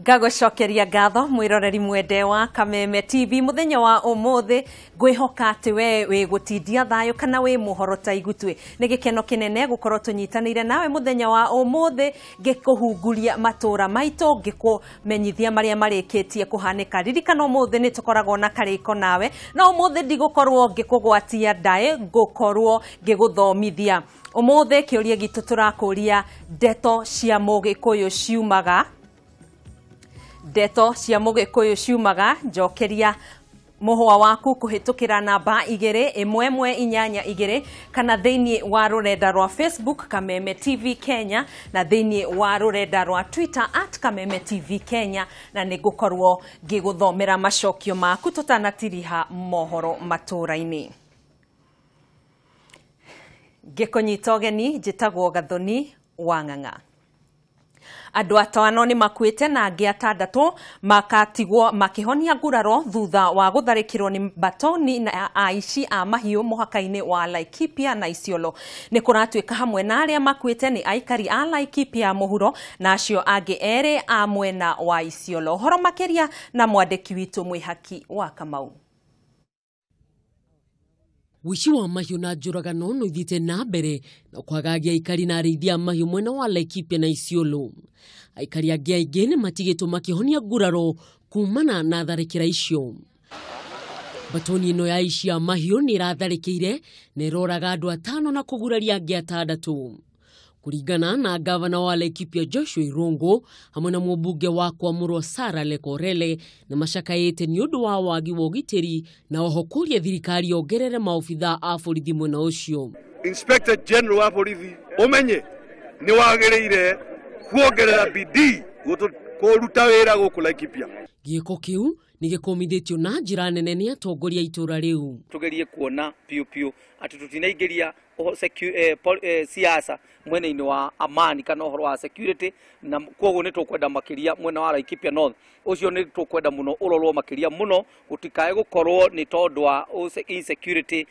Ngagocokeria ngatho mwiroreri mwende wa Kameme TV muthenya wa umuthi ngwihoka ati we wi gutindia thayo kana wi muhoro ta igutwe ni gikeno kinene gukorwo tunyitanire nawe muthenya wa umuthi ngikuhunguria matura maito ngikumenyithia maria marikitie kuhanika ririkana umuthi ni tukoragwo na kariko nawe na umuthi ndigukorwo ngikugwatia ndae ngukorwo ngiguthomithia umuthi kiuria gitu turakuria ndeto cia mugikuyu ciumaga Deto cia mugikuyu ciumaga njokeria muhwa waku kuhitukira namba 21182 kana thiini wa rurenda rwa Facebook Kameme TV Kenya na thiini wa rurenda rwa Twitter @Kameme TV Kenya na nigukorwo ngiguthomera macokio maku tutanatiriha mohoro maturaini ngikonyita ugeni njitagwo Gathoni Wang'ang'a Andu atano ni makuite na angi atandatu makatigwo makihonia nguraro thutha wa gutharikirwo ni batoni na aici a mahiu muhaka-ini wa Laikipia na Isiolo ni kuratuika hamwe na aria makuite ni aikari a Laikipia muhuro na acio angi ere a mwena wa Isiolo horo makeria na mwandiki witu Mwihaki wa Kamau. Wici wa mahiu na njuragano no ithite na mbere na kwagagia aikari na arĩithia mahiu mwena wa Laikipia na Isiolo. Aikari angi aingĩ nĩ matigĩtwo makihonia nguraro kumana na tharĩkĩra icio. Batoni ĩno ya aici a mahiu nĩ ĩratharĩkĩire na ĩroraga andũ atano na kũguraria angi atandatu. Kuringana na gavana wa Laikipia Joshua Irongo hamwe na mũmbunge wa Kwamũrwo Sarah Lekorele na macakaĩte nĩ ũndũ wa wagi wa ũgitĩri na oho kũria thirikari ongerere maobitha a borithi mwena ũcio. Inspector General wa borithi umenye ni wagĩrĩire kuongerera bidii kũruta wĩra gũkũ Laikipia. Gĩko kĩu nĩ gĩkomithĩtio na njĩra nene nĩ atongoria itũra rĩu. Tugerie kuona piu ati tutinaingĩria siasa mwena-inĩ wa amani kana uhoro wa security na koguo nĩ tũkwenda makiria mwena wa Laikipia North ucio nĩ tũkwenda muno urorwo makiria muno gutikae gukorwo nĩ tondu wa insecurity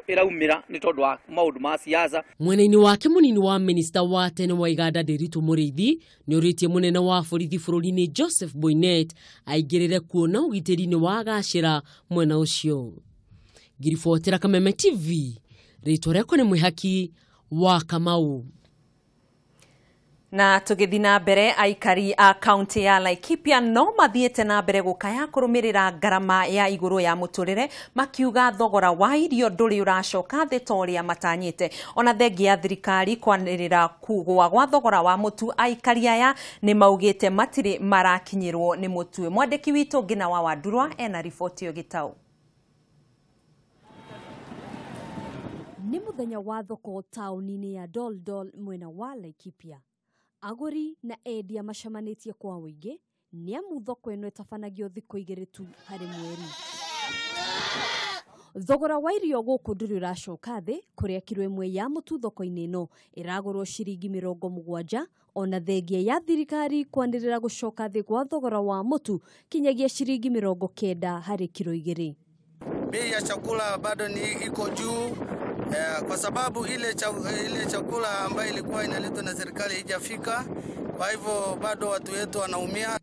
iraumira nĩ tondu wa maundu ma siasa. Mwena-inĩ wake munini wa minister wa tene wa Iganda Nderitu Mũrĩithi nĩ ũrĩtie munene wa borithi bũrũri-inĩ Joseph Boynet aingĩrĩre kuona ũgitĩri-inĩ wa gacĩra mwena ũcio. Ngiribotera Kameme TV rĩtwa rĩakwa nĩ Mwihaki wa Kamau. Na tugithi na mbere aikari a kaunti ya Laikipia no mathiete na mbere gukaya kurumirira ngarama ya iguru ya muturire makiuga thogora wa irio nduri uracoka thi toria matanyite ona thengi ya thirikari kwanirira kugwa gwa thogora wa mutu aikari aya ni maugite matiri marakinyirwo ni mutue mwandiki witu Ngina wa Wandurwa ena riboti yo gitau. Ni muthenya wa thoko tauni-ini ya Doldol mwena wa Laikipia. Aguri na endia macemanitie kwa wĩingĩ nĩ amu thoko ĩno ĩtabanagio thikũ 2 tu harĩ mweri. Thogora wa irio gũkũ ndũrĩ ũracoka thĩ kũrĩa kiro ĩmwe ya mũtu thoko-inĩ ĩno ĩragũrwo ciringi 70 ona thengia ya thirikari kwanĩrĩra gũcoka thĩ gwa thogora wa mũtu kinyagia ciringi 90 harĩ kiro 2. Bei ya chakula bado ni iko juu kwa sababu ile chakula ambayo ilikuwa inaletwa na serikali haijafika, kwa hivyo bado watu wetu wanaumia.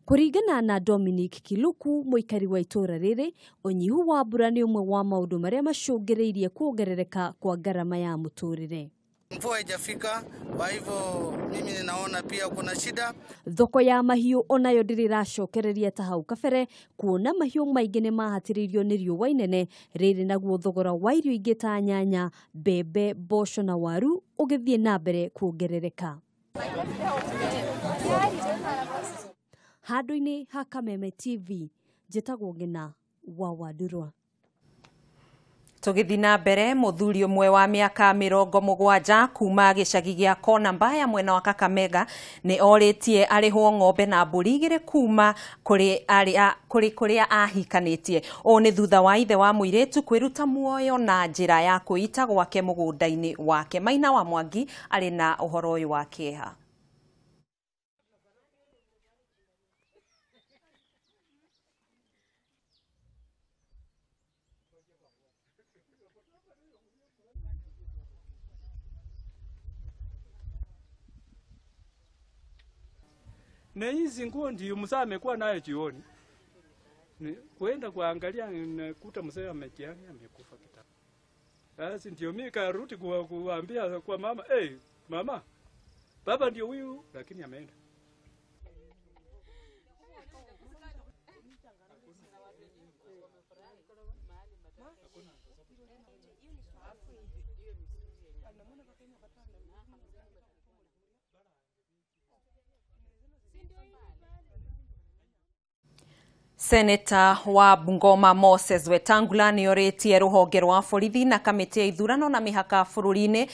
Kuringana na Dominic Kiluku muikari wa itora rĩrĩ unyihu wa mbura nĩ ũmwe wa maũndũ marĩa macũngĩrĩirie kuongerereka kwa ngarama ya mũtũrĩre. Mvua haijafika, kwa hivyo mimi ninaona pia kuna shida. Thoko ya mahiũ onayo ndĩrĩ ĩracokereria ta hau kabere kuona mahiũ maingĩ nĩ mahatĩrĩirio nĩ riũa inene rĩrĩ naguo thogora wa irio ingĩ ta nyanya, mbembe, mboco na waru ũgĩthiĩ na mbere kuongerereka. Handũ-inĩ ha Kameme TV njĩtagwo Ngina wa Wandurwa. Tugithi na mbere muthuri umwe wa miaka 70 kuma gicagi gia Kona Mbaya mwena wa Kakamega ni oritie arihwo ng'ombe na mburi igire kuma kuri ahikanitie o ni thutha wa ithe wa muiretu kwiruta muoyo na njira ya kuita gwake mugunda-ini wake. Maina wa Mwangi ari na uhoro uyu wa kieha. Na hizi nguo ndio mzee amekuwa nayo jioni. Kuenda kuangalia nakuta mzee amejiani amekufa kitambo. Basi ndio mimi karudi kuambia kwa mama, mama, baba ndio huyu lakini ameenda. Seneta wa Bungoma Moses Wetangula ni oritie ruhonge rwa borithi na kamiti ya ithurano na mihaka bururi-ini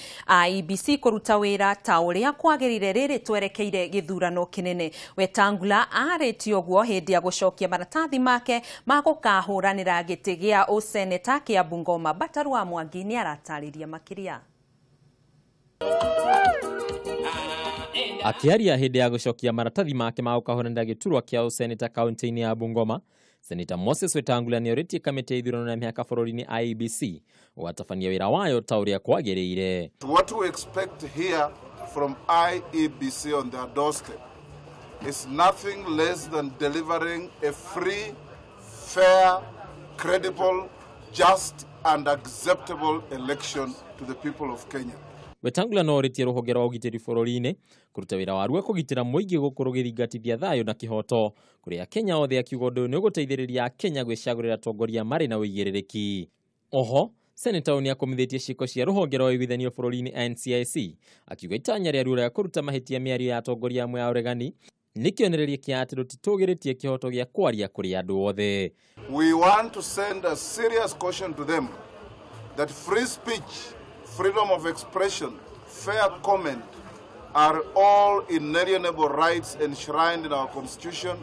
IEBC kuruta wira ta uria kwagirire riri twerekeire githurano kinene. Wetangula aritio guo hindi ya gucokia maratathi make ma gukahuranira giti gia useneta kia Bungoma. Bataru wa Mwangi ni aratariria makiria. Akiaria hindi ya gucokia maratathi make ma gukahuranira giturwa kia useneta kaunti-ini ya Bungoma, Seneta Moses Wetangula ni oritie kamiti ya ithurano na mihaka bururi-ini IEBC watafania wira wayo ta uria kwagirire. What we expect here from IEBC on their doorstep is nothing less than delivering a free, fair, credible, just and acceptable election to the people of Kenya. Wetangula no oritie ruhonge rwa ugitiri bururi-ini kuruta wira waruo kugitira muingi gukurugiringatithia thayo na kihoto kuria Kenya othe akiuga undu ni guteithiriria Kenya gwicagurira atongoria mari na uigiririki. Oho, Seneta ni akomithitie ciiko cia ruhonge rwa uigwithanio bururi-ini NCIC akiuga itanya ria rura kuruta mahitia miario ya atongoria amwe a uregani ni kionereria kia ati rutitugiritie kihoto gia kwaria kuri andu othe. We want to send a serious caution to them that free speech, freedom of expression, fair comment are all inalienable rights enshrined in our constitution,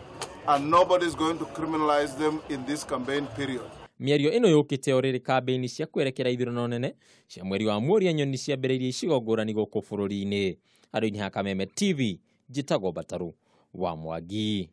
and nobody is going to criminalize them in this campaign period. Miario ino yukite oriri kampeini cia kwerekera ithurano nene cia mweri wa Mworia nyoni ciambiriirie icigo ngurani guku bururi-ini. Andũ-inĩ ha Kameme TV, njĩtagwo Bataru wa Mwangi.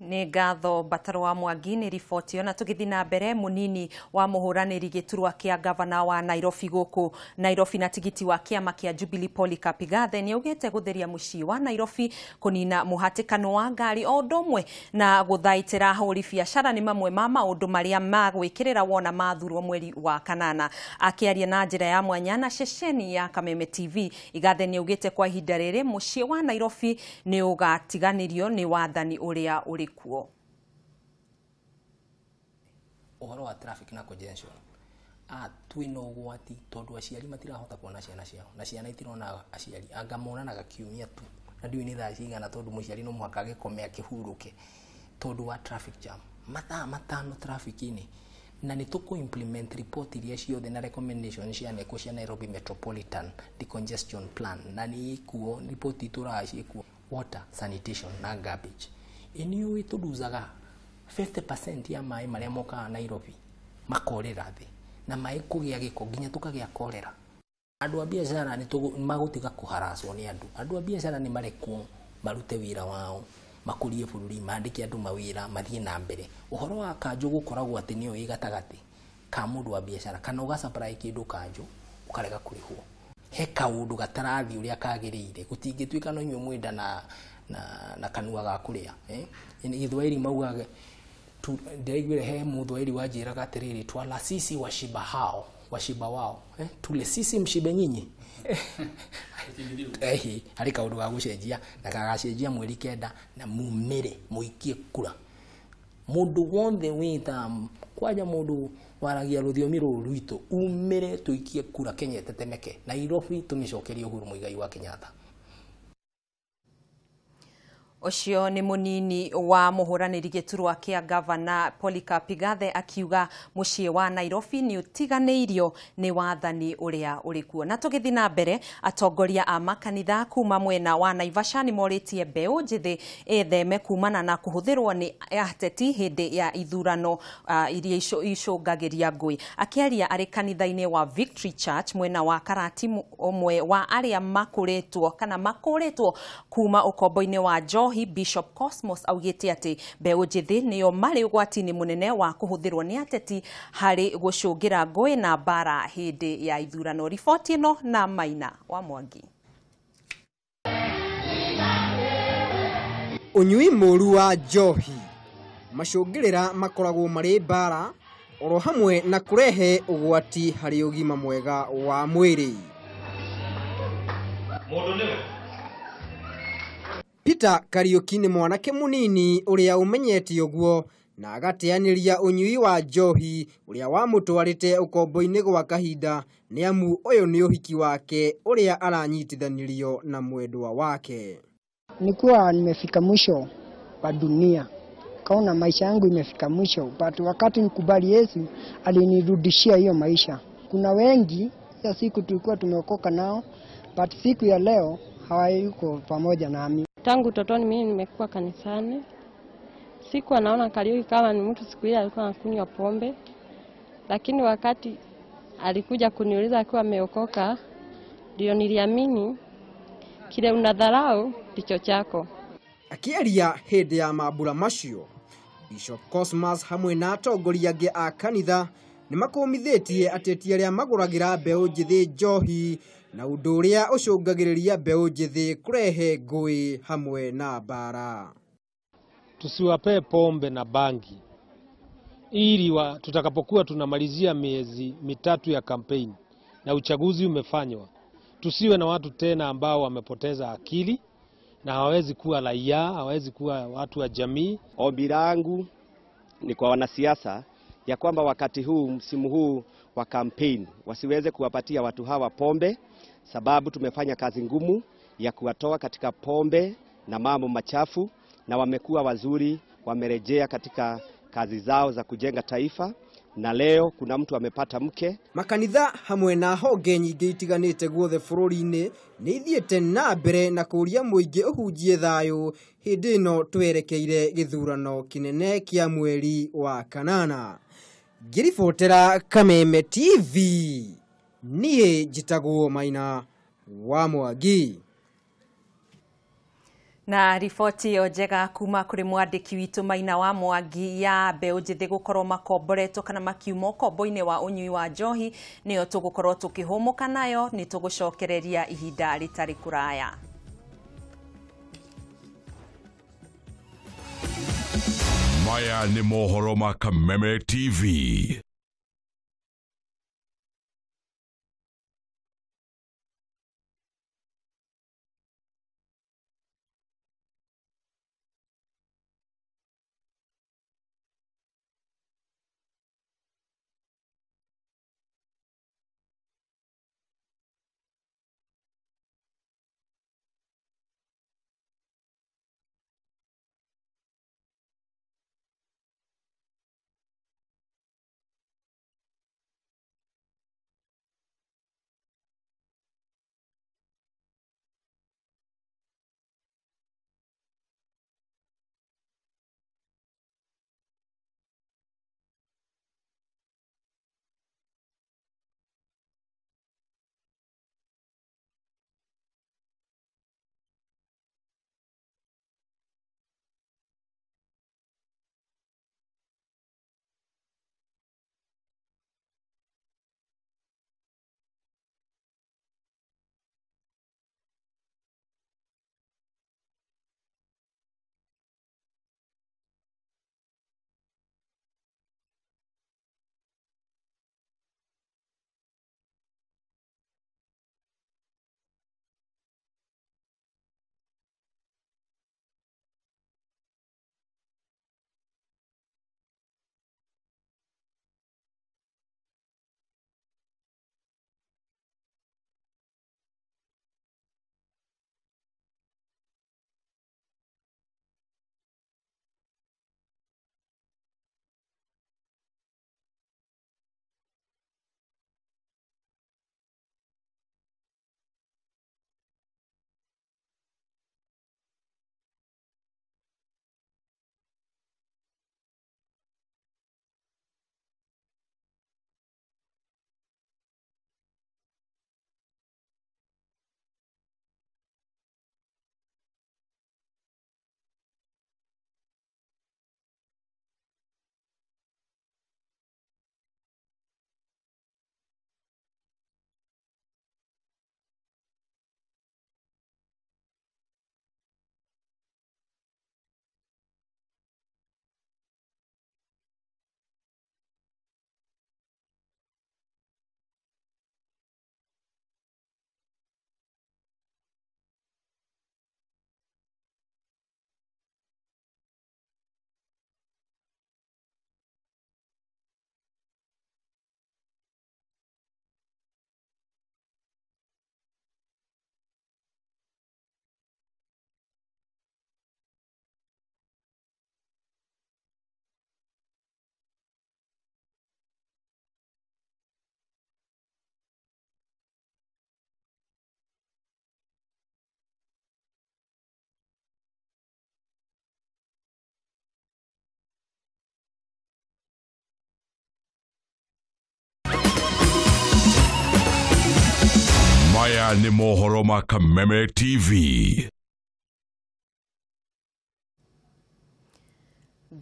Ni ngatho Bataru wa Mwangi ni riboti ona tugithi na mbere munini wa muhuraniri giturwa kia gavana wa Nairobi guku Nairobi na tigiti wa kiama kia Jubilee Polycarp Igathe ni ugete gutheria mucii wa Nairobi kunina muhatikano wa ngari o ndomwe na guthaitira ahuri biacara ni mamwe ma maundu maria magwikirira wona mathurwo mweri wa kanana. Akiaria na njira ya mwanya na ceceni ya Kameme TV, Igathe ni ugete kwa ihinda riri mucii wa Nairobi ni ugatiganirio ni wathani uria uri kuo. Uhoro wa traffic na congestion twina ugwati tondu aciari matirahota kuona ciana ciao na ciana itirona aciari anga monanaga kiumia tu na ndiu ni thaa cigana tondu muciari no mwaka agikome akihuruke tondu wa traffic jam mathaa matano traffic-ini na ni tuku implement report iria ciothe na recommendations cia neko cia Nairobi Metropolitan Decongestion Plan na ni ikuo report ituraci ikuo water sanitation na garbage. Iniu ituduzaga 50% ya mai maria moka Nairobi makorera thi na mai kugia giko nginya tukagia korera. Andu a biashara ni magutiga kuharaswo ni andu a biashara ni marekwo marute wira wao makurie bururi mandike andu mawira mathie na mbere. Uhoro wa kanjo gukoragwo ati niyo igatagati ka mundu wa biashara kana uga supply kindu kanjo ukarega kurihwo he kaundu gatarathi uria kagirire gutingituika no nywe mwenda na kanua ga kuria Githwairi maugaga ndaigwire he muthwairi wanjiraga atiriri twala sisi washiba hao washiba wao tule sisi mshibe nyinyi hari kaundu ga gucenjia na gagacenjia mweri kenda na mumire muikie kura mundu wothe wita kwaja mundu waragia ruthiomi rwitu umire tuikie kura Kenya tetemeke Nairobi tumicokerie Uhuru Muigai wa Kenyatta. Ucio ni munini wa muhuraniri giturwa kia gavana Polycarp Igathe akiuga mucii wa Nairobi ni utiganeirio ni wathani uria urikuo. Na tugithi na mbere atongoria a makanitha kuma mwena wa Naivasha ni moritie mbeu njithi etheme kumana na kuhuthirwo ni ateti hindi ya ithurano iria icungagiria ngui. Akiaria ari kanitha-ini wa Victory Church mwena wa Karati, umwe wa aria makuritwo kuma ukombo-ini wa Johi, Bishop Cosmos augite ati mbeu njithi niyo mari ugwati-ini munene wa kuhuthirwo ni ateti hari gucungira ngui na bara hindi ya ithurano. Riboti ino na Maina wa Mwangi. Unyui mũru wa njohi macũngĩrĩra makoragwo marĩ mbara oro hamwe na kũrehe ũgwati harĩ ũgima mwega wa mwĩrĩ. Peter Kariuki nĩ mwanake mũnini ũrĩa ũmenyete ũguo na agateanĩria ũnyui wa njohi ũrĩa wamũtwarĩte ũkombo-inĩ gwa kahinda nĩ amu ũyũ nĩ ũhiki wake ũrĩa aranyitithanirio na mwendwa wake. Nilikuwa nimefika mwisho wa dunia. Kaona maisha yangu imefika mwisho, but wakati nikubali Yesu alinirudishia hiyo maisha. Kuna wengi ya siku tulikuwa tumeokoka nao, but siku ya leo hawayuko pamoja nami. Tangu utotoni mimi nimekuwa kanisani. Siku anaona Kariuki kama ni mtu siku ile alikuwa anakunywa pombe. Lakini wakati alikuja kuniuliza akiwa ameokoka, ndio niliamini kile unadharau ndicho chako. Akĩaria hĩndĩ ya mambura macio, Bishop Cosmas hamwe na atongoria angĩ a kanitha nĩ makũmithĩtie ateti arĩa magũragĩra mbeũ njĩthĩ njohi na ũndũ ũrĩa ũcũngagĩrĩria mbeũ njĩthĩ kũrehe ngũĩ hamwe na mbara. Tusiwape pombe na bangi ili tutakapokuwa tunamalizia miezi mitatu ya kampeni na uchaguzi umefanywa, tusiwe na watu tena ambao wamepoteza akili na hawezi kuwa raia, hawezi kuwa watu wa jamii. Ombi langu ni kwa wanasiasa ya kwamba wakati huu, msimu huu wa kampeni, wasiweze kuwapatia watu hawa pombe, sababu tumefanya kazi ngumu ya kuwatoa katika pombe na mambo machafu, na wamekuwa wazuri, wamerejea katika kazi zao za kujenga taifa, na leo kuna mtu amepata mke. Makanitha hamwe na honge nyingĩ itiganĩte guothe bũrũri-inĩ nĩ ithiĩte na mbere na kũria mũingĩ ũhunjie thayũ hĩndĩ ĩno twerekeire gĩthurano kĩnene kĩa mweri wa kanana. Ngĩribotera Kameme TV, niĩ njĩtagwo Maina wa Mwangi. Na riboti yo njega kuma kũrĩ mwandĩki witũ Maina wa Mwangi ya mbeũ njĩthĩ gũkorwo makomboretwo kana makiuma ũkombo-inĩ wa ũnyui wa njohi nĩyo tũgũkorwo tũkĩhũmũka nayo, nĩ tũgũcokereria ihinda rĩtarĩ kũraya. Maya nĩ mohoro ma Kameme TV. Maya nĩ mohoro ma Kameme TV.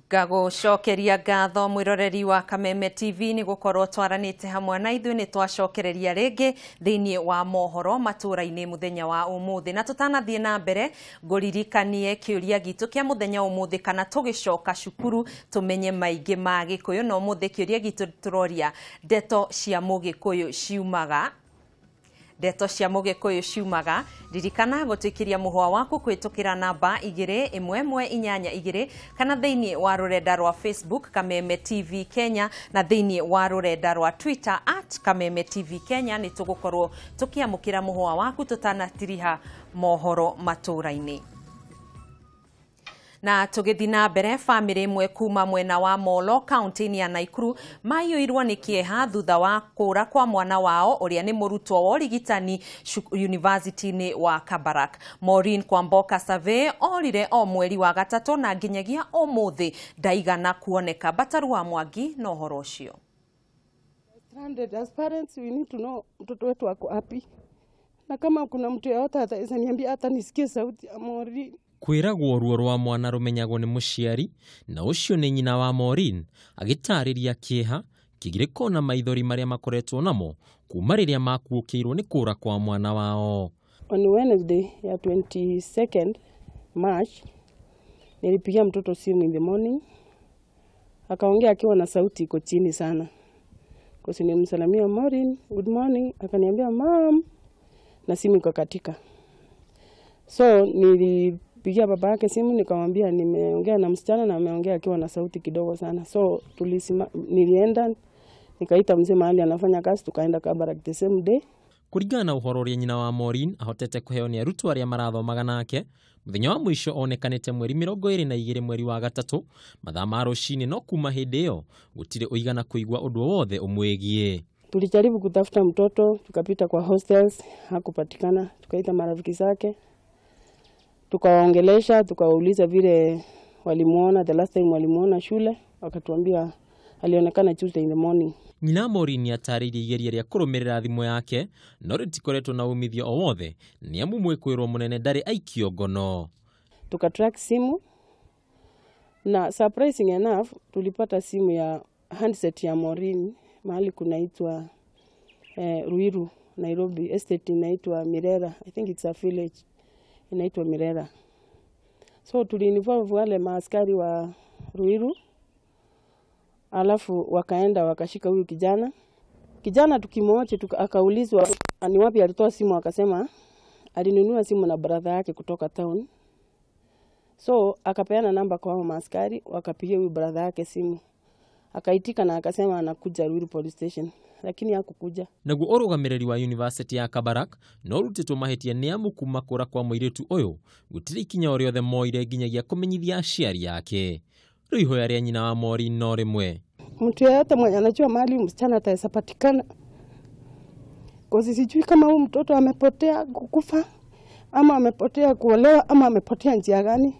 Ngagucokeria ngatho mwiroreri wa Kameme TV ni gukorwo twaranite hamwe na ithuĩ ni twacokereria ringi thiini wa mohoro matura-ini muthenya wa umuthi na tutanathie na mbere nguririkanie kiuria gitu kia muthenya umuthi kana tugicoka cukuru tumenye maingi ma Gikuyu no umuthi kiuria gitu turoria ndeto cia Mugikuyu ciumaga ririkana gutwikiria muhwa waku kwitukira namba 2112 kana thiini wa rurenda rwa Facebook Kameme TV Kenya na thiini wa rurenda rwa Twitter @Kameme TV Kenya ni tugukorwo tukiamukira muhwa waku tutanatiriha mohoro matura-ini. Na tugithina mbere family imwe kuma mwena wa Molo county ya Naikuru mayuirwo ni kieha thutha wa kura kwa mwana wao uria ni murutwo wa urigitani university-ni wa Kabarak. Maureen Kwamboka Save orire o mweri wa gatatu na nginyagia umuthi ndaigana kuoneka. Bataru wa Mwangi no horo ucio. As parents we need to know mtoto wetu wako happy. Na kama kuna mtu yeyote ataweza niambia hata nisikie sauti ya Maureen. Kwiragwo ruo rwa mwana rumenyagwo ni muciari na ucio ni nyina wa Maureen agitariria kieha kigiriko na maithori maria makoretwo namo kuma riria makuukirwo ni kura kwa mwana wao. On Wednesday ya 22nd March nilipigia mtoto simu in the morning, akaongea akiwa na sauti iko chini sana. Kwa sababu nimemsalamia Maureen, good morning, akaniambia mom, na simu iko katika. So nilipigia baba yake simu nikamwambia nimeongea na msichana na ameongea akiwa na sauti kidogo sana. So nilienda nikaita mzee mahali anafanya kazi, tukaenda Kabarak the same day. Kuringana na uhoro uria nyina wa Maureen ahotete kuheo ni arutwo aria marathomaga nake muthenya wa mwisho onekanite mweri 22 mweri wa gatatu mathaa ma rucini no kuma hindi iyo gutire uigana kuigwa undu wothe umwegie. Tulijaribu kutafuta mtoto, tukapita kwa hostels, hakupatikana. Tukaita marafiki zake, tukawaongelesha, tukawauliza vile walimuona the last time walimuona shule, wakatuambia alionekana Tuesday in the morning. Nyina Maureen ataririe igeria ria kurumirira thimu yake no ritikoretwo na umithio o wothe ni amu mwikwirwo munene ndari aikio ngono. Tukatrack simu na surprising enough tulipata simu ya handset ya Maureen mahali kunaitwa Ruiru, Nairobi, estate inaitwa Mirera. I think it's a village inaitwa Mirera. So tuliinvolve wale maaskari wa Ruiru, alafu wakaenda wakashika huyu kijana tukimwoje akaulizwa ni wapi alitoa simu, akasema alinunua simu na brother yake kutoka town. So akapeana namba kwa hao maaskari, wakapigia huyu brother yake simu, akaitika na akasema anakuja Ruiru police station, lakini hakukuja. Naguo urugamiriri wa University ya Kabarak no rutitwo mahitia ni amu kuma kura kwa muiritu uyu gutire ikinya o riothe moire nginyagia kumenyithia aciari yake. Riho ya nyina wa Maureen no rimwe. Mtu yeyote mwenye anajua mahali msichana ataweza patikana, kwa sijui kama huyu mtoto amepotea kukufa ama amepotea kuolewa ama amepotea njia gani,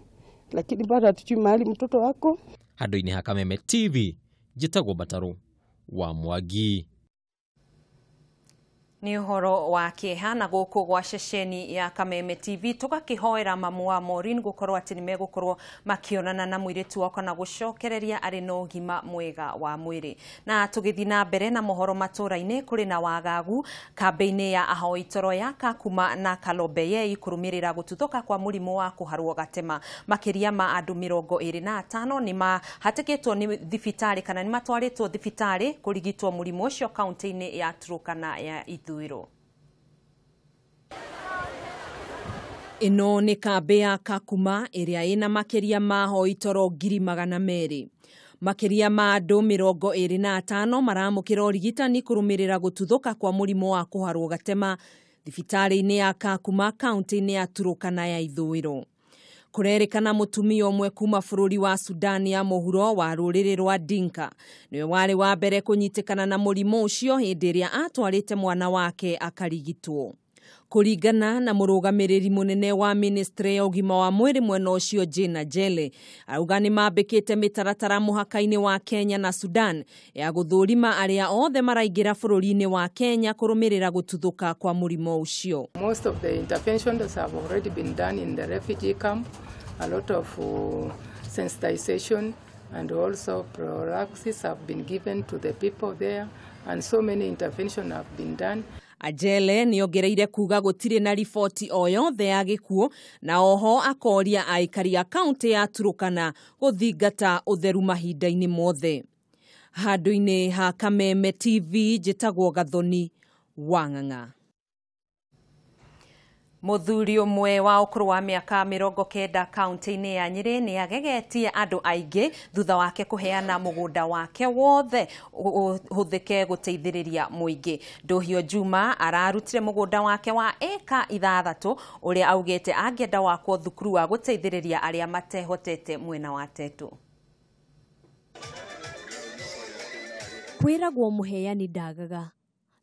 lakini bado hatujui mahali mtoto wako. Handu-ini ha Kameme TV, njitagwo Bataru wa Mwangi. Ni uhoro wa kieha na guku gwa ceceni ya Kameme TV tugakihoera mamu wa Maureen gukorwo ati nimegukorwo makionana na muiritu wako na gucokereria ari no gima mwega wa mwiri. Na tugithina mbere na mohoro matura-ini kuri na wagagu kambeini ya ahoi toro ya Kakuma na Kalobeye ikurumirira gututhoka kwa murimu wa kuharwo gatema. Makiria ma andu 25 ni mahatikitwo ni thibitari kana ni matwaritwo thibitari kurigitwo murimu ucio kaunti-ini ya Turkana ya Ithuiro. Ino ni kambe ya Kakuma iria ina makiria ma ahoi toro 200,000. Makiria ma andu 25 maramukira urigitani kurumirira gututhoka kwa murimu wa kuharwo gatema thibitari-ini ya Kakuma kaunti-ini ya Turkana ya Ithuiro. Kurerikana mutumia umwe kuma bururi wa Sudan ya muhuro wa ruriri rwa Dinka niwe wari wa mbere kunyitikana na murimu ucio hindi iria atwarite mwana wake akarigitwo. Kuringana na murugamiriri munene wa ministry ya ugima wa mwiri mwena ucio Jina Jele auga ni mambikite mitaratara muhaka-ini wa Kenya na Sudan ya guthurima aria othe maraingira bururi-ini wa Kenya kurumirira gututhuka kwa murimo ucio. Most of the interventions have already been done in the refugee camp. A lot of sensitization and also prophylaxis have been given to the people there, and so many interventions have been done. Ajele ni ongereire kuga gutire na riboti o yothe ya gikuo na oho akoria aikari a kaunti ya Turukana guthingata utheru mahinda-ini mothe. Handu-ini ha Kameme TV njitagwo Gathoni Wang'ang'a. Muthuri umwe wa ukuru wa miaka 90 kaunti-ini ya Nyeri ni agegetie andu aingi thutha wake kuheana mugunda wake wothe huthike guteithiriria muingi. Nduhio Juma ararutire mugunda wake wa eka 6 uria augite angenda wakwo thukuru wa guteithiriria aria matehotete mwena wa Tetu. Kwiragwo muheani ndagaga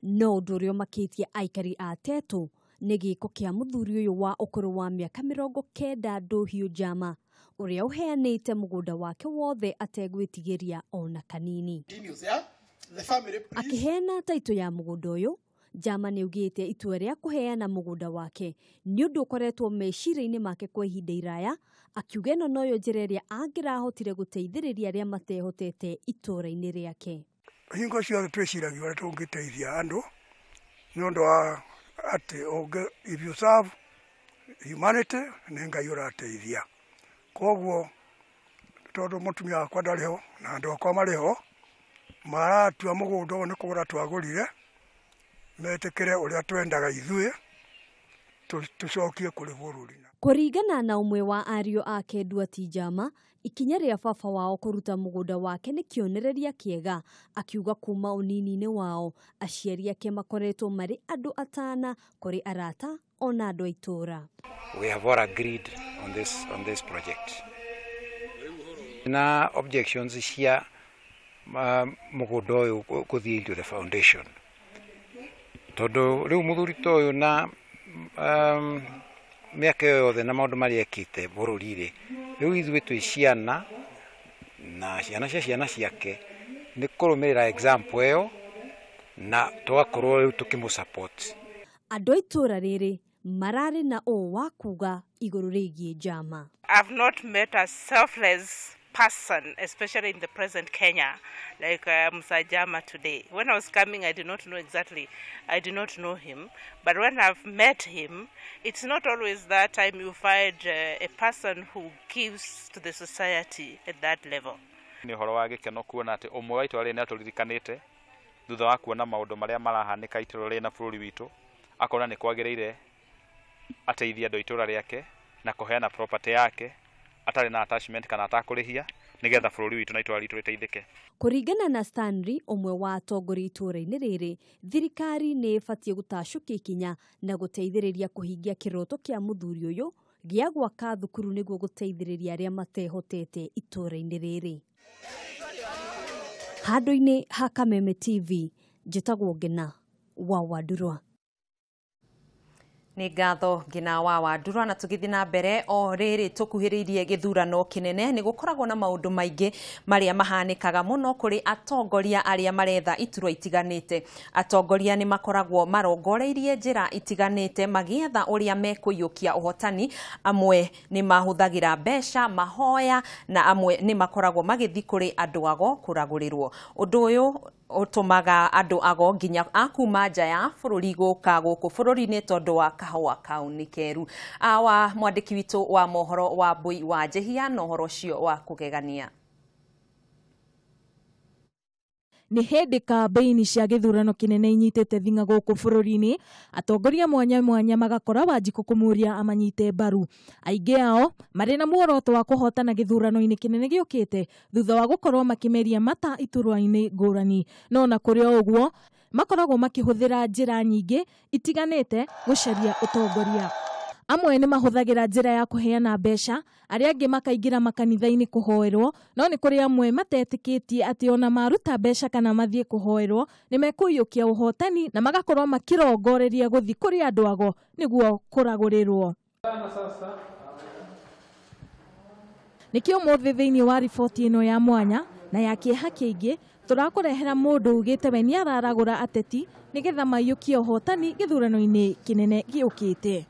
no ndurio makitie aikari a Tetu nĩ gĩko kĩa mũthuri ũyũ wa ũkũrũ wa mĩaka 90 Nduhio Jama ũrĩa ũheanĩte mũgũnda wake wothe ategwĩtigĩria ona kanini. Akĩheana taitũ ya mũgũnda ũyũ, Jama nĩaugĩte itua rĩa kũheana mũgũnda wake nĩ ũndũ ũkoretwo meciria-inĩ make kwa ihinda iraya, akiuga ĩno noyo njĩra ĩrĩa angĩrahotire gũteithĩrĩria arĩa matehotete itũũra-inĩ rĩake. Hingo ciothe twĩciragia ũrĩa tũngĩteithia andũ nĩ ũndũ wa if you serve humanity nĩ Ngai ũrateithia. Koguo tondũ mũtumia wakwa ndarĩ ho na andũ akwa marĩ ho maratua mũgũnda ũyũ nĩ kũgũra twagũrire metĩkĩre ũrĩa twendaga ithuĩ tũcokie kũrĩ bũrũri. Kũringana na ũmwe wa ariũ ake Nduati Jama, ikinya rĩa baba wao kũruta mũgũnda wake nĩ kĩonereria kĩega, akiuga kuma ũnini-inĩ wao aciari ake makoretwo marĩ andũ atana kũrĩ arata ona andũ a itũũra. We have all agreed on this project. Na objections cia mũgũnda ũyũ gũthiĩ into the foundation. Tondũ rĩu mũthuri ta ũyũ na mĩaka yothe na maũndũ marĩa ekĩte bũrũri-rĩ, rĩu ithuĩ twĩ ciana na ciana cia ciana ciake nĩ kũrũmĩrĩra example ĩyo na tũgakorwo rĩu tũkĩmũsupport. Andũ a itũũra rĩrĩ mararĩ na ũũ wa kuga igũrũ rĩgiĩ Jama. I've not met a selfless person, especially in the present Kenya, like Musa Jama today. When I was coming, I did not know him. But when I've met him, it's not always that time you find a person who gives to the society at that level. Nĩ ũhoro wa gĩkeno kuona atĩ ũmwe wa itũũra rĩrĩ nĩ atũririkanĩte thutha wa kuona maũndũ marĩa marahanĩka itũũra rĩrĩ na bũrũri witũ, akona nĩ kwagĩrĩire ateithie andũ itũũra rĩake na kũheana property yake atarĩ na attachment kana atakũrĩhia nĩgetha bũrũri witũ na itũũra ritũ rĩteithĩke. Kũringana na Stanley, ũmwe wa atongoria itũũra-inĩ rĩrĩ, thirikari nĩ ĩbatiĩ gũtacũkia ikinya na gũteithĩrĩria kũhingia kĩroto kĩa mũthuri ũyũ gĩa gwaka thukuru nĩguo gũteithĩrĩria arĩa matehotete itũũra-inĩ rĩrĩ. Handũ-inĩ ha Kameme TV, njĩtagwo Ngina wa Wandurwa. Nĩ ngatho Ngina wa Wandurwa, na tũgĩthiĩ na mbere o rĩrĩ tũkuhĩrĩirie gĩthurano kĩnene nĩ gũkoragwo na maũndũ maingĩ marĩa mahanĩkaga mũno kũrĩ atongoria arĩa maretha iturwa itiganĩte. Atongoria nĩ makoragwo marongoreirie njĩra itiganĩte magĩetha ũrĩa mekũiyũkia ũhotani. Amwe nĩ mahũthagĩra mbeca, mahoya, na amwe nĩ makoragwo magĩthiĩ kũrĩ andũ ago kũragũrĩrwo. Ũndũ ũyũ ũtũmaga andũ ago nginya akuma nja ya bũrũri gũka gũkũ bũrũri-inĩ tondũ wa kahũa kau nĩ keru. Wa mwandĩki witũ wa mohoro wa Mbui wa Njehia na ũhoro ũcio wa kũgegania. Nĩ hĩndĩ kambeini cia gĩthurano kĩnene inyitĩte thing'a gũkũ bũrũri-inĩ, atongoria mwanya mwanya magakora Wanjikũ kũmũria amanyite mbaru. Aingĩ ao marĩ na muoroto wa kũhotana gĩthurano-inĩ kĩnene gĩũkĩte thutha wa gũkorwo makimeria mata iturwa-inĩ ngũrani. No na kũrĩ o ũguo makoragwo makĩhũthĩra njĩra nyingĩ itiganĩte gũcaria ũtongoria. Amwe nĩ mahũthagĩra njĩra ya kũheana mbeca, arĩa angĩ makaingĩra makanitha-inĩ kũhoerwo, no nĩ kũrĩ amwe matetĩkĩtie atĩ ona maruta mbeca kana mathiĩ kũhoerwo nĩ mekũiyũkia ũhotani na magakorwo makĩrongoreria gũthiĩ kũrĩ andũ ago nĩguo kũragũrĩrwo. Nĩkĩo ũmũthĩ thĩinĩ wa riboti ĩno ya mwanya na ya kĩeha kĩingĩ tũrakũrehera mũndũ ugĩte we nĩ araragũra ateti nĩgetha maiyũkie ũhotani gĩthurano-inĩ kĩnene gĩũkĩte.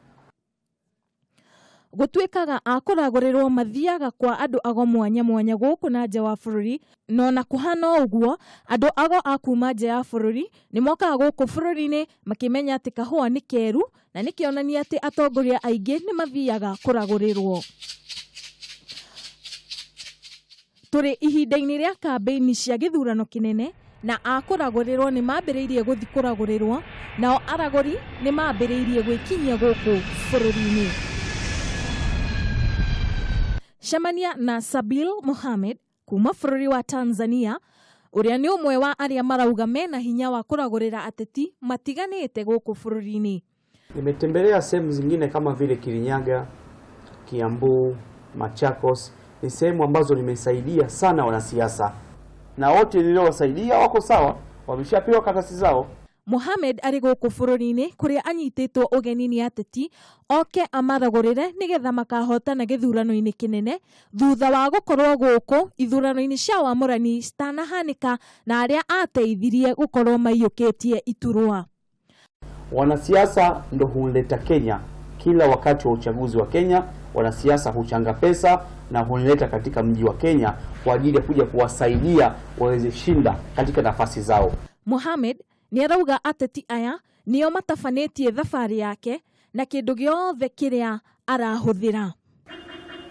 Gũtuĩkaga akũragũrĩrwo mathiaga kwa andũ ago mwanya mwanya gũkũ na nja wa bũrũri, no na kũhana ũguo andũ ago akuma nja ya bũrũri nĩ mokaga gũkũ bũrũri-inĩ makĩmenya atĩ kahũa nĩ keru na nĩ kĩonania atĩ atongoria aingĩ nĩ mathiaga kũragũrĩrwo. Tũrĩ ihinda-inĩ rĩa kambĩini cia gĩthurano kĩnene na akũragũrĩrwo nĩ mambĩrĩirie gũthiĩ kũragũrĩrwo, nao aragũri nĩ mambĩrĩirie gwĩkinyia gũkũ bũrũri-inĩ. Cemania na Sabil Mohamed kuma bũrũri wa Tanzania, ũrĩa nĩ ũmwe wa arĩa marauga mena hinya wa kũragũrĩra ateti matiganĩte gũkũ bũrũri-inĩ. Nimetembelea sehemu zingine kama vile Kirinyaga, Kiambu, Machakos. Ni sehemu ambazo nimesaidia sana wanasiasa, na wote niliowasaidia wako sawa, wameshapewa karatasi zao. Mohamed ari gũkũ bũrũri-inĩ kũrĩa anyitĩtwo ũgeni nĩ ateti oke amaragũrĩre nĩgetha makahotana gĩthurano-inĩ kĩnene thutha wa gũkorwo gũkũ ithurano-inĩ cia wamũrani citanahanĩka na arĩa ateithirie gũkorwo maiyũkĩtie iturwa. Wanasiasa ndo huleta Kenya. Kila wakati wa uchaguzi wa Kenya wanasiasa huchanga pesa na huleta katika mji wa Kenya kwa ajili ya kuja kuwasaidia waweze shinda katika nafasi zao. Mohamed nĩ arauga ateti aya nĩo matafanĩtie thabarĩ yake na kĩndũ gĩothe kĩrĩa arahũthĩra.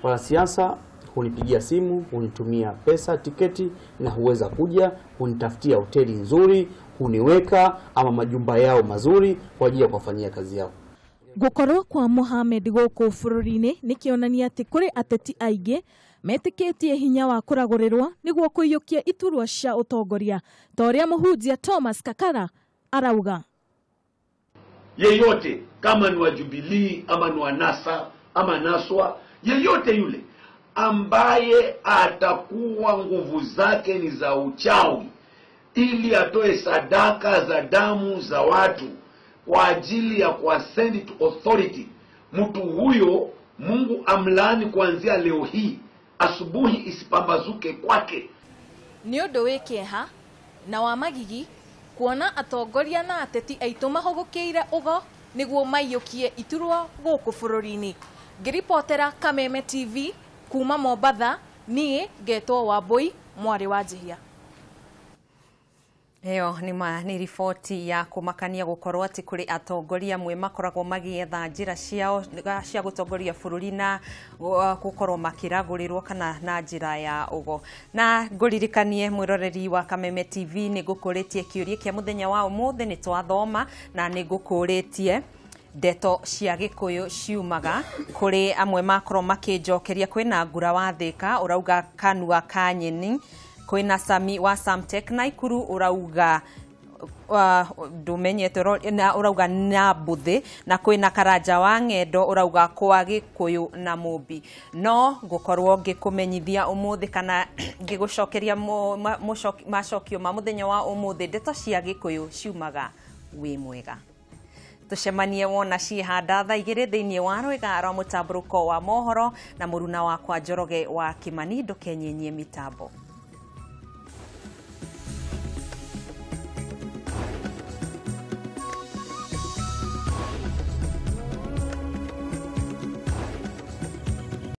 Wanasiasa hunipigia simu, hunitumia pesa, tiketi, na huweza kuja, hunitafutia hoteli nzuri, huniweka ama majumba yao mazuri kwa ajili ya kufanyia kazi yao. Gũkorwo kwa Mohamed gũkũ bũrũri-inĩ nĩ kĩonania atĩ kũrĩ ateti aingĩ metĩkĩtie hinya wa kũragũrĩrwo nĩguo kũiyũkia iturwa cia ũtongoria, ta ũrĩa mũhunjia Thomas Kakara arauga. Yeyote kama ni wa Jubilee ama ni wa NASA ama Naswa, yeyote yule ambaye atakuwa nguvu zake ni za uchawi ili atoe sadaka za damu za watu kwa ajili ya kuascend to authority, mtu huyo Mungu amlaani kuanzia leo hii, asubuhi isipambazuke kwake. Nĩ ũndũ wĩ kĩeha na wa magigi kuona atongoria na ateti aitũ mahũgũkĩire ũgo nĩguo maiyũkie iturwa gũkũ bũrũri-inĩ. Ngĩripotera Kameme TV kuma Mombatha, niĩ ngetwo Wambui mwarĩ wa Njihia. Eo nĩ riboti ya kũmakania gũkorwo atĩ kũrĩ atongoria amwe makoragwo magĩetha njĩra ciao cia gũtongoria bũrũri na gũkorwo makĩragũrĩrwo kana na njĩra ya ũgo. Na ngũririkanie mwĩroreri wa Kameme TV nĩ ngũkũrĩtie kĩũria kĩa mũthenya wa ũmũthĩ nĩ twathoma na nĩ ngũkũrĩtie ndeto cia Gĩkũyũ ciumaga kũrĩ amwe makorwo makĩnjokeria kwĩna Ngura wa Thĩka ũrauga kanua ka nyeni, kwĩna Sami wa Samtech Naikuru urauga ndumenyete na urauga na Mbuthĩ, na kwĩna Karanja wa Ng'endo urauga kwa Gĩkũyũ na Mũmbi. No ngũkorwo ngĩkũmenyithia ũmũthĩ kana ngĩgũcokeria macokio ma mũthenya wa ũmũthĩ ndeto cia Gĩkũyũ ciumaga wĩ mwega. Tucemanie wona ciĩhanda thaa 2 thĩinĩ wa rwĩga rwa mũtambũrũko wa mohoro na mũruna wakwa Njoroge wa Kimani ndũkenyenyie mitambo.